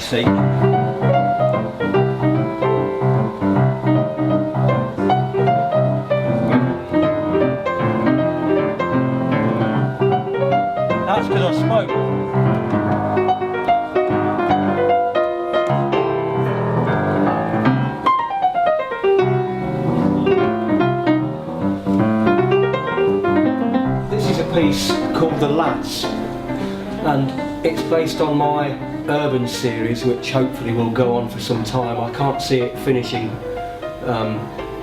see. That's because I spoke. This is a piece called The Lads, and it's based on my urban series, which hopefully will go on for some time. I can't see it finishing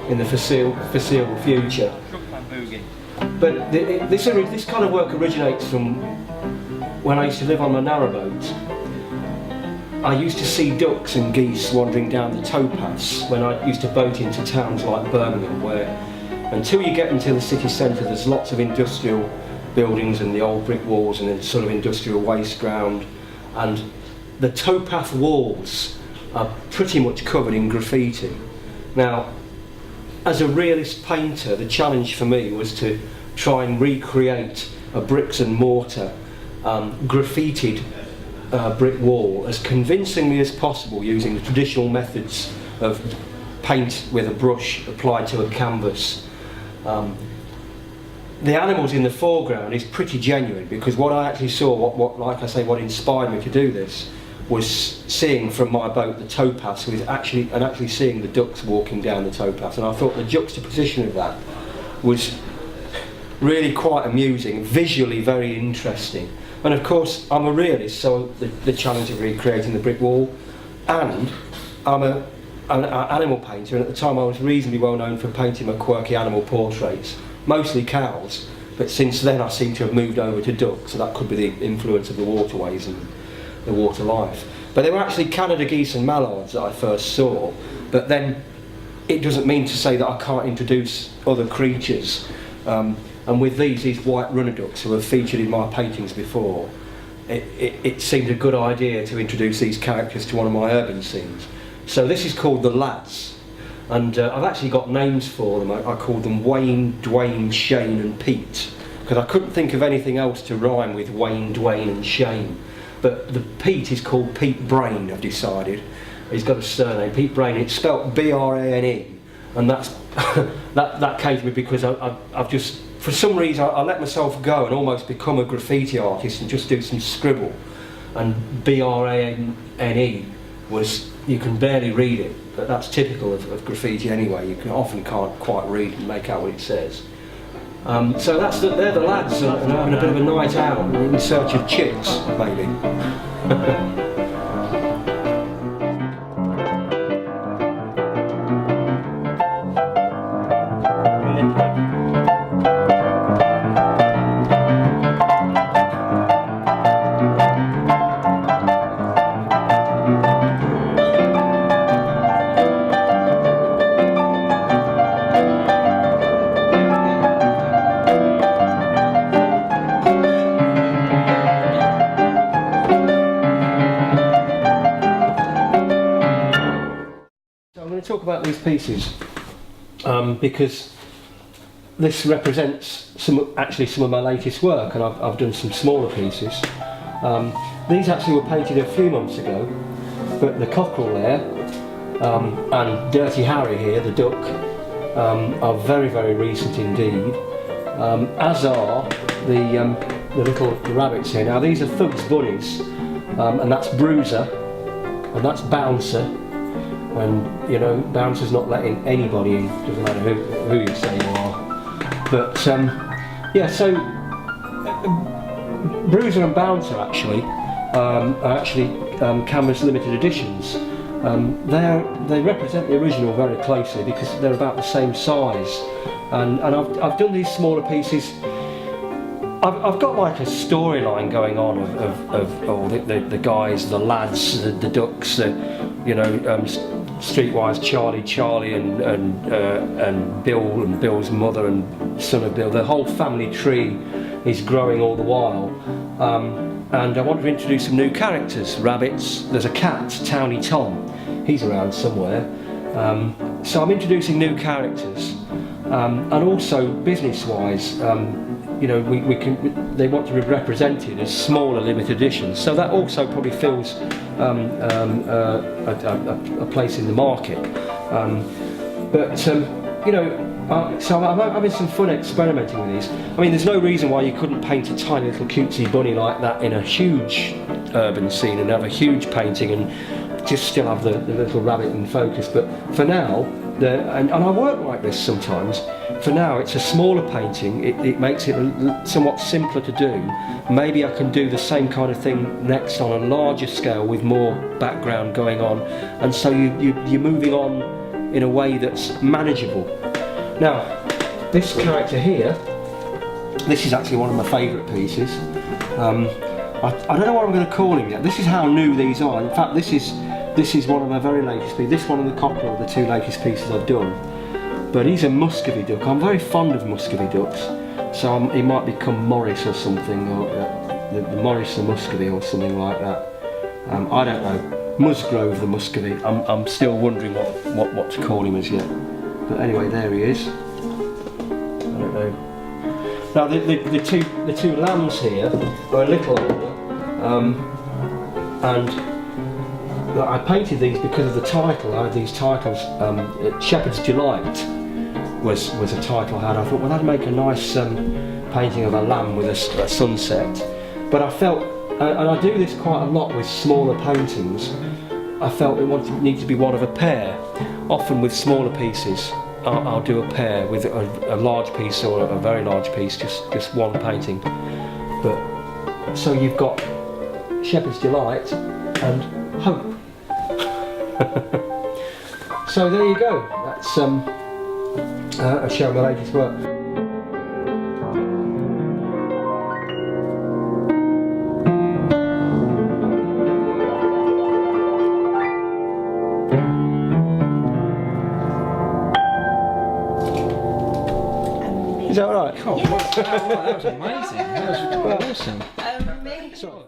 in the foreseeable future. But this kind of work originates from when I used to live on a narrowboat. I used to see ducks and geese wandering down the towpaths when I used to boat into towns like Birmingham, where until you get into the city centre there's lots of industrial buildings and the old brick walls and the sort of industrial waste ground, and the towpath walls are pretty much covered in graffiti. Now, as a realist painter, the challenge for me was to try and recreate a bricks and mortar graffitied brick wall as convincingly as possible using the traditional methods of paint with a brush applied to a canvas. The animals in the foreground is pretty genuine, because what I actually saw, like I say, what inspired me to do this was seeing from my boat the towpaths and actually seeing the ducks walking down the towpath, and I thought the juxtaposition of that was really quite amusing, visually very interesting. And of course I'm a realist, so the challenge of recreating the brick wall, and I'm an animal painter, and at the time I was reasonably well known for painting my quirky animal portraits, mostly cows, but since then I seem to have moved over to ducks, so that could be the influence of the waterways and the water life. But they were actually Canada geese and mallards that I first saw, but then it doesn't mean to say that I can't introduce other creatures. And with these white runner ducks who have featured in my paintings before, it seemed a good idea to introduce these characters to one of my urban scenes. So this is called The Lads, and I've actually got names for them. I called them Wayne, Dwayne, Shane and Pete, because I couldn't think of anything else to rhyme with Wayne, Dwayne and Shane. But the Pete is called Pete Brain, I've decided. He's got a surname, Pete Brain. It's spelt B-R-A-N-E, and that's that came to me because I've just, for some reason, I let myself go and almost become a graffiti artist and just do some scribble. And B-R-A-N-E was, you can barely read it, but that's typical of graffiti anyway. You often can't quite read and make out what it says. So they're the lads and having a bit of a night out in search of chicks, maybe. Talk about these pieces because this represents actually some of my latest work, and I've done some smaller pieces. These actually were painted a few months ago, but the cockerel there and Dirty Harry here, the duck, are very, very recent indeed, as are the little rabbits here. Now these are Thug's bunnies, and that's Bruiser, and that's Bouncer. And you know, Bouncer's not letting anybody in, doesn't matter who you say you are. But yeah, so Bruiser and Bouncer actually are actually canvas limited editions. They represent the original very closely because they're about the same size. And I've done these smaller pieces. I've got like a storyline going on of all the guys, the lads, the ducks, you know, streetwise Charlie and Bill and Bill's mother and son of Bill. The whole family tree is growing all the while. And I want to introduce some new characters. Rabbits, there's a cat, Towny Tom, he's around somewhere. So I'm introducing new characters. And also business-wise, you know, they want to be represented as smaller limited editions, so that also probably fills a place in the market. You know, so I'm having some fun experimenting with these. I mean, there's no reason why you couldn't paint a tiny little cutesy bunny like that in a huge urban scene and have a huge painting and just still have the little rabbit in focus. But for now, and I work like this sometimes, for now it's a smaller painting, it makes it somewhat simpler to do. Maybe I can do the same kind of thing next on a larger scale with more background going on, and so you're moving on in a way that's manageable. Now, this character here, this is actually one of my favourite pieces. I don't know what I'm going to call him yet. This is how new these are. In fact, this is one of my very latest pieces. This one and the copper are the two latest pieces I've done. But he's a Muscovy duck. I'm very fond of Muscovy ducks, so he might become Morris or something, or the Morris the Muscovy or something like that. I don't know. Musgrove the Muscovy. I'm still wondering what to call him as yet. But anyway, there he is. I don't know. Now the two lambs here are a little older, and I painted these because of the title. I had these titles. Shepherd's Delight was a title I had. I thought, well, that'd make a nice painting of a lamb with a sunset. But I felt, and I do this quite a lot with smaller paintings, I felt it needed to be one of a pair. Often with smaller pieces, I'll do a pair with a large piece or a very large piece, just one painting. But so you've got Shepherd's Delight and Hope. So there you go. That's a show of my latest work. Is that all right? Oh, that was amazing. That was awesome. Amazing.